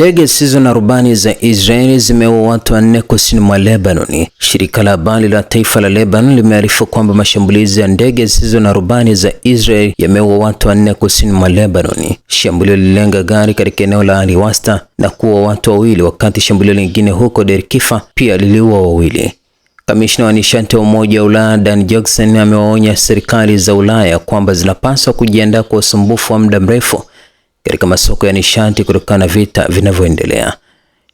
Ndege zisizo na rubani za Israeli zimeua watu 4 kusini mwa Lebanon. Shirika la habari la taifa la Lebanon limearifu kwamba mashambulizi ya ndege zisizo na rubani za Israeli yameua watu 4 kusini mwa Lebanon. Shambulio lililenga gari katika eneo la Al-Wasta na kuua watu 2, wakati shambulio lingine huko Deir Kifa pia liliua 2. Kamishna wa nishati wa Umoja wa Ulaya Dan Jackson amewaonya serikali za Ulaya kwamba zinapaswa kujiandaa kwa usumbufu wa muda mrefu katika masoko ya nishati kutokana na vita vinavyoendelea.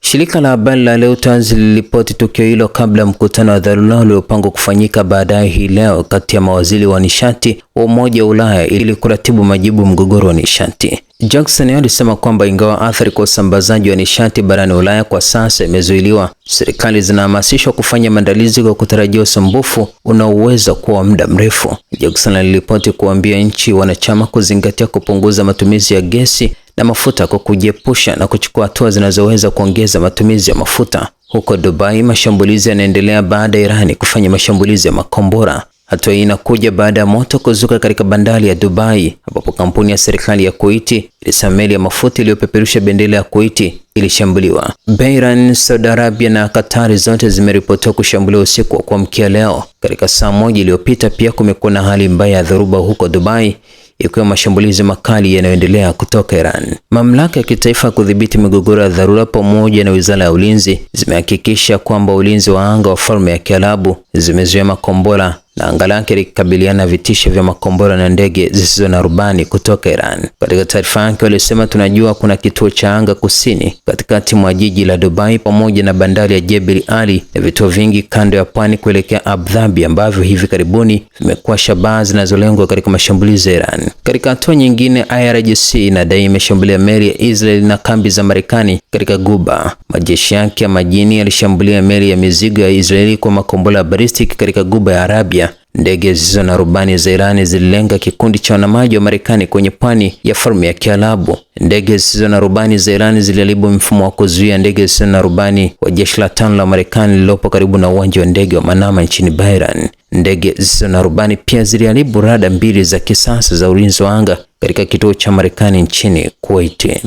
Shirika la habari la Reuters liliripoti tukio hilo kabla ya mkutano wa dharura uliopangwa kufanyika baadaye hii leo kati ya mawaziri wa nishati wa Umoja wa Ulaya ili kuratibu majibu mgogoro wa nishati. Jackson alisema kwamba ingawa athari kwa usambazaji wa nishati barani Ulaya kwa sasa imezuiliwa, serikali zinahamasishwa kufanya maandalizi kwa kutarajia usumbufu unaoweza kuwa muda mrefu. Jackson aliripoti kuambia nchi wanachama kuzingatia kupunguza matumizi ya gesi na mafuta kwa kujiepusha na kuchukua hatua zinazoweza kuongeza matumizi ya mafuta. Huko Dubai, mashambulizi yanaendelea baada ya Irani kufanya mashambulizi ya makombora. Hatua hii inakuja baada ya moto kuzuka katika bandari ya Dubai, ambapo kampuni ya serikali ya Kuwaiti ilisema meli ya mafuta iliyopeperusha bendera ya Kuwaiti ilishambuliwa. Bahrain, Saudi Arabia na Qatar zote zimeripotiwa kushambuliwa usiku wa kuamkia leo. Katika saa moja iliyopita pia kumekuwa na hali mbaya ya dhoruba huko Dubai, ikiwa mashambulizi makali yanayoendelea kutoka Iran. Mamlaka ya kitaifa kudhibiti migogoro ya dharura pamoja na Wizara ya Ulinzi zimehakikisha kwamba ulinzi wa anga wa Falme ya Kiarabu zimezuia makombora na anga lake likikabiliana vitisho vya makombora na ndege zisizo na rubani kutoka Iran. Katika taarifa yake walisema, tunajua kuna kituo cha anga kusini katikati mwa jiji la Dubai pamoja na bandari ya Jebel Ali na vituo vingi kando ya pwani kuelekea Abu Dhabi ambavyo hivi karibuni vimekuwa shabaha zinazolengwa katika mashambulizi ya Iran. Katika hatua nyingine, IRGC inadai imeshambulia meli ya Israel na kambi za Marekani katika Guba. Majeshi yake ya majini yalishambulia meli ya mizigo ya Israeli kwa makombora ballistic katika Guba ya Arabia. Ndege zisizo na rubani za Irani zililenga kikundi cha wanamaji wa Marekani kwenye pwani ya Falme ya Kiarabu. Ndege zisizo na rubani za Irani ziliharibu mfumo wa kuzuia ndege zisizo na rubani wa jeshi la 5 la Marekani lililopo karibu na uwanja wa ndege wa Manama nchini Bahrain. Ndege zisizo na rubani pia ziliharibu rada 2 za kisasa za ulinzi wa anga katika kituo cha Marekani nchini Kuwait.